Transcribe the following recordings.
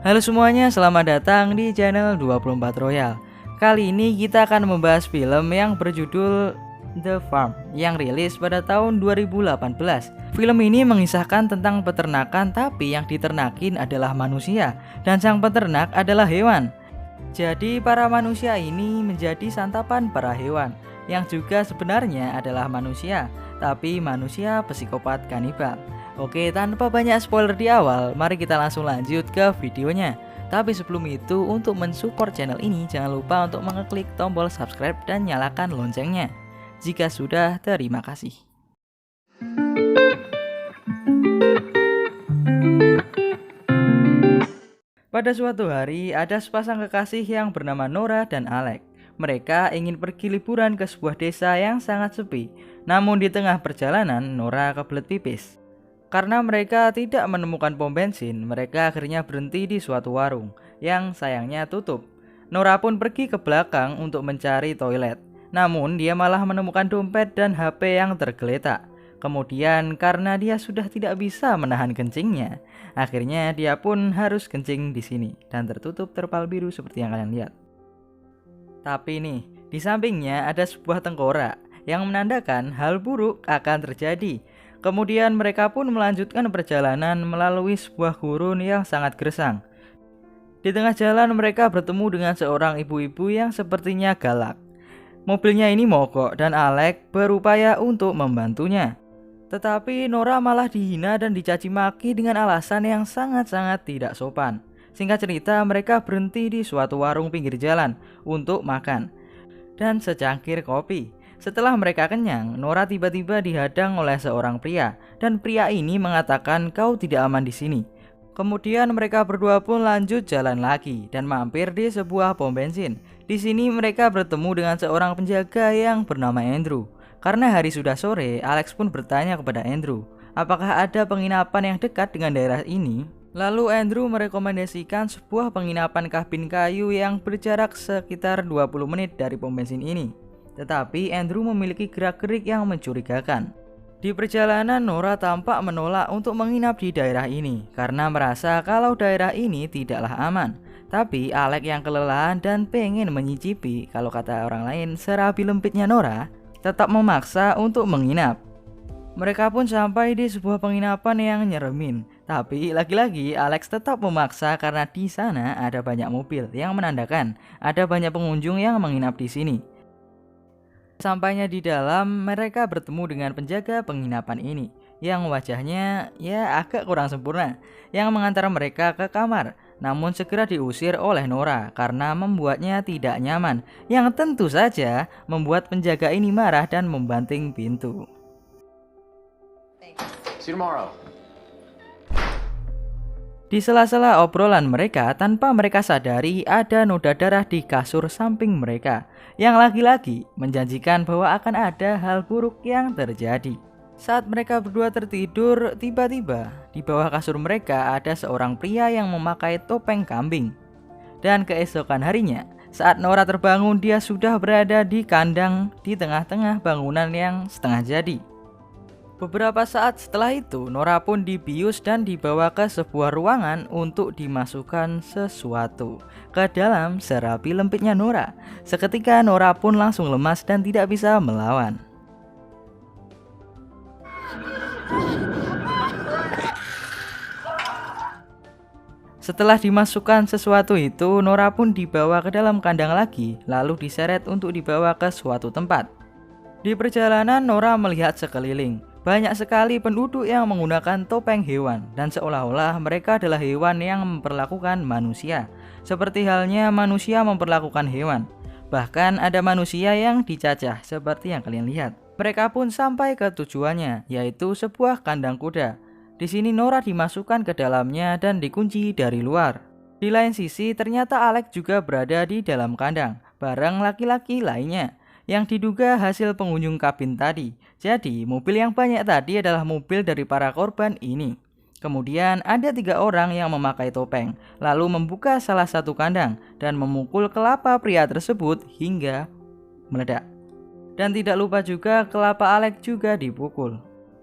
Halo semuanya, selamat datang di channel 24 Royal. Kali ini kita akan membahas film yang berjudul The Farm yang rilis pada tahun 2018. Film ini mengisahkan tentang peternakan, tapi yang diternakin adalah manusia dan sang peternak adalah hewan. Jadi para manusia ini menjadi santapan para hewan yang juga sebenarnya adalah manusia, tapi manusia psikopat kanibal. Oke, tanpa banyak spoiler di awal, mari kita langsung lanjut ke videonya. Tapi sebelum itu, untuk mensupport channel ini, jangan lupa untuk mengeklik tombol subscribe dan nyalakan loncengnya. Jika sudah, terima kasih. Pada suatu hari, ada sepasang kekasih yang bernama Nora dan Alex. Mereka ingin pergi liburan ke sebuah desa yang sangat sepi. Namun di tengah perjalanan, Nora kebelet pipis. Karena mereka tidak menemukan pom bensin, mereka akhirnya berhenti di suatu warung yang sayangnya tutup. Nora pun pergi ke belakang untuk mencari toilet. Namun dia malah menemukan dompet dan HP yang tergeletak. Kemudian karena dia sudah tidak bisa menahan kencingnya, akhirnya dia pun harus kencing di sini dan tertutup terpal biru seperti yang kalian lihat. Tapi nih, di sampingnya ada sebuah tengkorak yang menandakan hal buruk akan terjadi. Kemudian mereka pun melanjutkan perjalanan melalui sebuah gurun yang sangat gersang. Di tengah jalan mereka bertemu dengan seorang ibu-ibu yang sepertinya galak. Mobilnya ini mogok dan Alex berupaya untuk membantunya. Tetapi Nora malah dihina dan dicaci maki dengan alasan yang sangat-sangat tidak sopan. Singkat cerita, mereka berhenti di suatu warung pinggir jalan untuk makan dan secangkir kopi. Setelah mereka kenyang, Nora tiba-tiba dihadang oleh seorang pria, dan pria ini mengatakan kau tidak aman di sini. Kemudian mereka berdua pun lanjut jalan lagi dan mampir di sebuah pom bensin. Di sini mereka bertemu dengan seorang penjaga yang bernama Andrew. Karena hari sudah sore, Alex pun bertanya kepada Andrew, apakah ada penginapan yang dekat dengan daerah ini? Lalu Andrew merekomendasikan sebuah penginapan kabin kayu yang berjarak sekitar 20 menit dari pom bensin ini. Tetapi Andrew memiliki gerak-gerik yang mencurigakan. Di perjalanan, Nora tampak menolak untuk menginap di daerah ini karena merasa kalau daerah ini tidaklah aman. Tapi Alex yang kelelahan dan pengen menyicipi, kalau kata orang lain, serabi lempitnya Nora, tetap memaksa untuk menginap. Mereka pun sampai di sebuah penginapan yang nyeremin. Tapi lagi-lagi Alex tetap memaksa karena di sana ada banyak mobil yang menandakan ada banyak pengunjung yang menginap di sini. Sampainya di dalam, mereka bertemu dengan penjaga penginapan ini yang wajahnya ya agak kurang sempurna, yang mengantar mereka ke kamar. Namun segera diusir oleh Nora karena membuatnya tidak nyaman, yang tentu saja membuat penjaga ini marah dan membanting pintu. See you tomorrow. Di sela-sela obrolan mereka, tanpa mereka sadari ada noda darah di kasur samping mereka, yang lagi-lagi menjanjikan bahwa akan ada hal buruk yang terjadi. Saat mereka berdua tertidur, tiba-tiba di bawah kasur mereka ada seorang pria yang memakai topeng kambing. Dan keesokan harinya, saat Nora terbangun, dia sudah berada di kandang di tengah-tengah bangunan yang setengah jadi. Beberapa saat setelah itu, Nora pun dibius dan dibawa ke sebuah ruangan untuk dimasukkan sesuatu ke dalam serabi lempitnya Nora. Seketika Nora pun langsung lemas dan tidak bisa melawan. Setelah dimasukkan sesuatu itu, Nora pun dibawa ke dalam kandang lagi, lalu diseret untuk dibawa ke suatu tempat. Di perjalanan, Nora melihat sekeliling. Banyak sekali penduduk yang menggunakan topeng hewan dan seolah-olah mereka adalah hewan yang memperlakukan manusia, seperti halnya manusia memperlakukan hewan. Bahkan ada manusia yang dicacah seperti yang kalian lihat. Mereka pun sampai ke tujuannya, yaitu sebuah kandang kuda. Di sini Nora dimasukkan ke dalamnya dan dikunci dari luar. Di lain sisi ternyata Alex juga berada di dalam kandang bareng laki-laki lainnya yang diduga hasil pengunjung kabin tadi. Jadi mobil yang banyak tadi adalah mobil dari para korban ini. Kemudian ada 3 orang yang memakai topeng, lalu membuka salah satu kandang dan memukul kelapa pria tersebut hingga meledak. Dan tidak lupa juga kelapa Alex juga dipukul.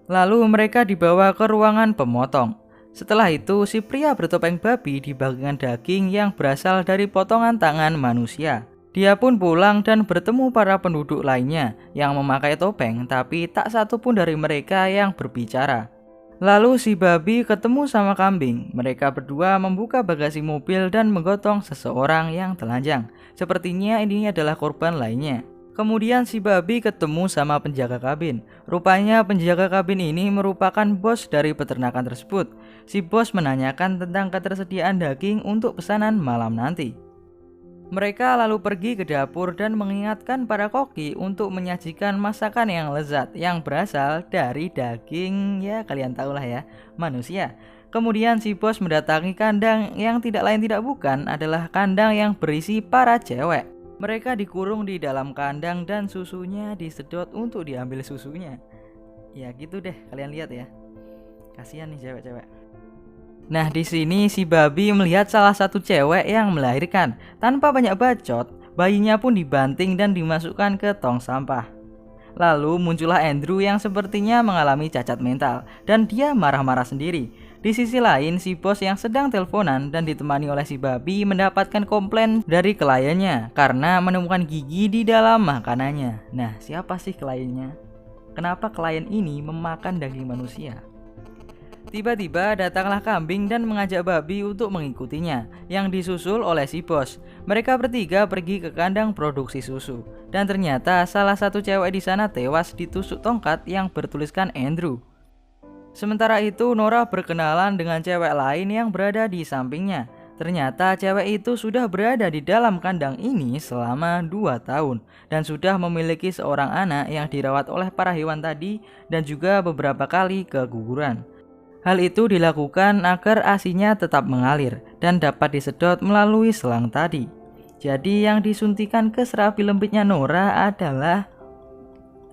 Lalu mereka dibawa ke ruangan pemotong. Setelah itu, si pria bertopeng babi dibagikan daging yang berasal dari potongan tangan manusia. Dia pun pulang dan bertemu para penduduk lainnya yang memakai topeng, tapi tak satu pun dari mereka yang berbicara. Lalu si babi ketemu sama kambing. Mereka berdua membuka bagasi mobil dan menggotong seseorang yang telanjang. Sepertinya ini adalah korban lainnya. Kemudian si babi ketemu sama penjaga kabin. Rupanya penjaga kabin ini merupakan bos dari peternakan tersebut. Si bos menanyakan tentang ketersediaan daging untuk pesanan malam nanti. Mereka lalu pergi ke dapur dan mengingatkan para koki untuk menyajikan masakan yang lezat yang berasal dari daging, ya kalian tahulah ya, manusia. Kemudian si bos mendatangi kandang yang tidak lain tidak bukan adalah kandang yang berisi para cewek. Mereka dikurung di dalam kandang dan susunya disedot untuk diambil susunya. Ya gitu deh, kalian lihat ya. Kasihan nih cewek-cewek. Nah, di sini si babi melihat salah satu cewek yang melahirkan. Tanpa banyak bacot, bayinya pun dibanting dan dimasukkan ke tong sampah. Lalu muncullah Andrew yang sepertinya mengalami cacat mental dan dia marah-marah sendiri. Di sisi lain, si bos yang sedang teleponan dan ditemani oleh si babi mendapatkan komplain dari kliennya karena menemukan gigi di dalam makanannya. Nah, siapa sih kliennya? Kenapa klien ini memakan daging manusia? Tiba-tiba datanglah kambing dan mengajak babi untuk mengikutinya, yang disusul oleh si bos. Mereka bertiga pergi ke kandang produksi susu, dan ternyata salah satu cewek di sana tewas ditusuk tongkat yang bertuliskan Andrew. Sementara itu Nora berkenalan dengan cewek lain yang berada di sampingnya. Ternyata cewek itu sudah berada di dalam kandang ini selama 2 tahun dan sudah memiliki seorang anak yang dirawat oleh para hewan tadi dan juga beberapa kali keguguran. Hal itu dilakukan agar ASINya tetap mengalir dan dapat disedot melalui selang tadi. Jadi yang disuntikan ke serapi lembutnya Nora adalah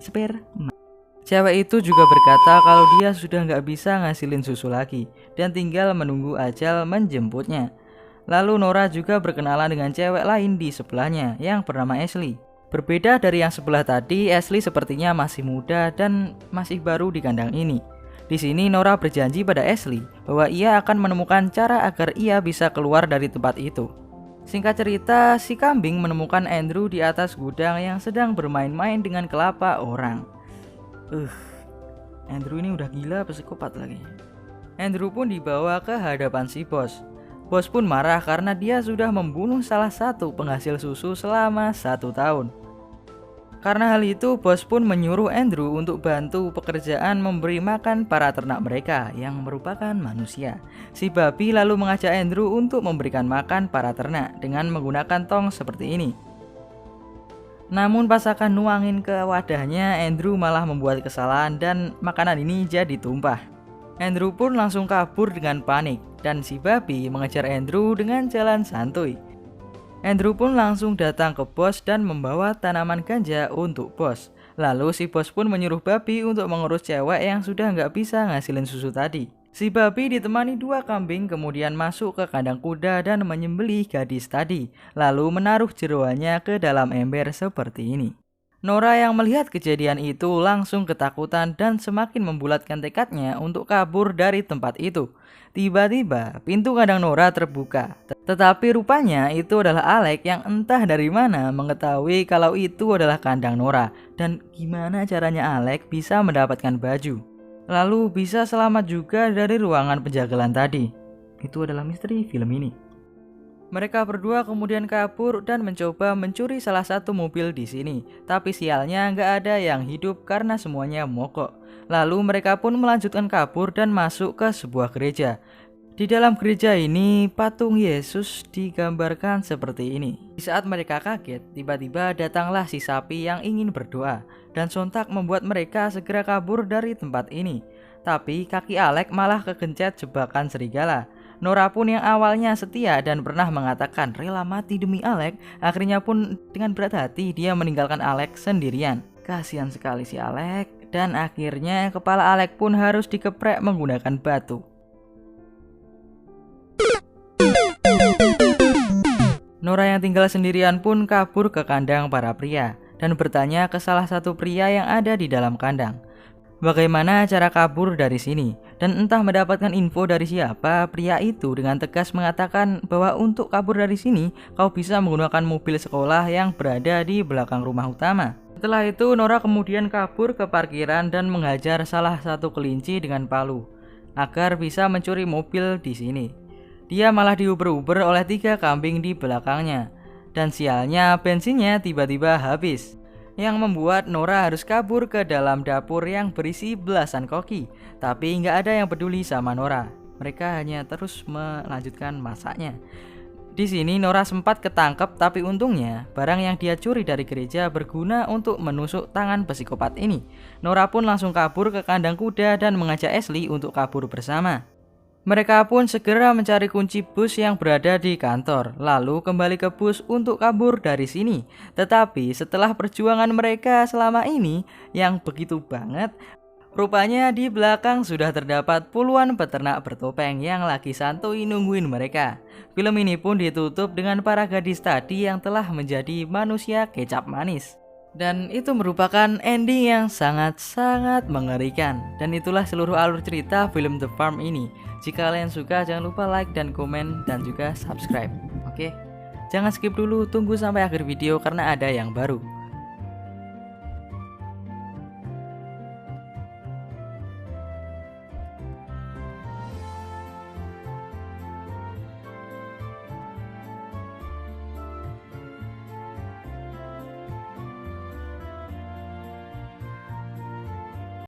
sperma. Cewek itu juga berkata kalau dia sudah nggak bisa ngasilin susu lagi dan tinggal menunggu ajal menjemputnya. Lalu Nora juga berkenalan dengan cewek lain di sebelahnya yang bernama Ashley. Berbeda dari yang sebelah tadi, Ashley sepertinya masih muda dan masih baru di kandang ini. Di sini Nora berjanji pada Ashley bahwa ia akan menemukan cara agar ia bisa keluar dari tempat itu. Singkat cerita, si kambing menemukan Andrew di atas gudang yang sedang bermain-main dengan kelapa orang. Andrew ini udah gila psikopat lagi. Andrew pun dibawa ke hadapan si bos. Bos pun marah karena dia sudah membunuh salah satu penghasil susu selama 1 tahun. Karena hal itu, bos pun menyuruh Andrew untuk bantu pekerjaan memberi makan para ternak mereka yang merupakan manusia. Si babi lalu mengajak Andrew untuk memberikan makan para ternak dengan menggunakan tong seperti ini. Namun pas akan nuangin ke wadahnya, Andrew malah membuat kesalahan dan makanan ini jadi tumpah. Andrew pun langsung kabur dengan panik dan si babi mengejar Andrew dengan jalan santuy. Andrew pun langsung datang ke bos dan membawa tanaman ganja untuk bos. Lalu si bos pun menyuruh babi untuk mengurus cewek yang sudah nggak bisa ngasilin susu tadi. Si babi ditemani 2 kambing kemudian masuk ke kandang kuda dan menyembelih gadis tadi. Lalu menaruh jeroannya ke dalam ember seperti ini. Nora yang melihat kejadian itu langsung ketakutan dan semakin membulatkan tekadnya untuk kabur dari tempat itu. Tiba-tiba pintu kandang Nora terbuka, tetapi rupanya itu adalah Alex yang entah dari mana mengetahui kalau itu adalah kandang Nora dan gimana caranya Alex bisa mendapatkan baju. Lalu bisa selamat juga dari ruangan penjagalan tadi. Itu adalah misteri film ini. Mereka berdua kemudian kabur dan mencoba mencuri salah satu mobil di sini, tapi sialnya nggak ada yang hidup karena semuanya mogok. Lalu mereka pun melanjutkan kabur dan masuk ke sebuah gereja. Di dalam gereja ini, patung Yesus digambarkan seperti ini. Di saat mereka kaget, tiba-tiba datanglah si sapi yang ingin berdoa, dan sontak membuat mereka segera kabur dari tempat ini. Tapi kaki Alex malah kegencet jebakan serigala. Nora pun yang awalnya setia dan pernah mengatakan rela mati demi Alex, akhirnya pun dengan berat hati dia meninggalkan Alex sendirian. Kasihan sekali si Alex, dan akhirnya kepala Alex pun harus dikeprek menggunakan batu. Nora yang tinggal sendirian pun kabur ke kandang para pria dan bertanya ke salah satu pria yang ada di dalam kandang. bagaimana cara kabur dari sini. Dan entah mendapatkan info dari siapa, pria itu dengan tegas mengatakan bahwa untuk kabur dari sini, kau bisa menggunakan mobil sekolah yang berada di belakang rumah utama. Setelah itu, Nora kemudian kabur ke parkiran dan menghajar salah satu kelinci dengan palu agar bisa mencuri mobil di sini. Dia malah diuber-uber oleh 3 kambing di belakangnya. Dan sialnya bensinnya tiba-tiba habis, yang membuat Nora harus kabur ke dalam dapur yang berisi belasan koki. Tapi nggak ada yang peduli sama Nora. Mereka hanya terus melanjutkan masaknya. Di sini Nora sempat ketangkep, tapi untungnya barang yang dia curi dari gereja berguna untuk menusuk tangan psikopat ini. Nora pun langsung kabur ke kandang kuda dan mengajak Ashley untuk kabur bersama. Mereka pun segera mencari kunci bus yang berada di kantor, lalu kembali ke bus untuk kabur dari sini. Tetapi setelah perjuangan mereka selama ini yang begitu banget, rupanya di belakang sudah terdapat puluhan peternak bertopeng yang lagi santuy nungguin mereka. Film ini pun ditutup dengan para gadis tadi yang telah menjadi manusia kecap manis. Dan itu merupakan ending yang sangat-sangat mengerikan. Dan itulah seluruh alur cerita film The Farm ini. Jika kalian suka, jangan lupa like dan komen dan juga subscribe. Oke? Jangan skip dulu, tunggu sampai akhir video karena ada yang baru.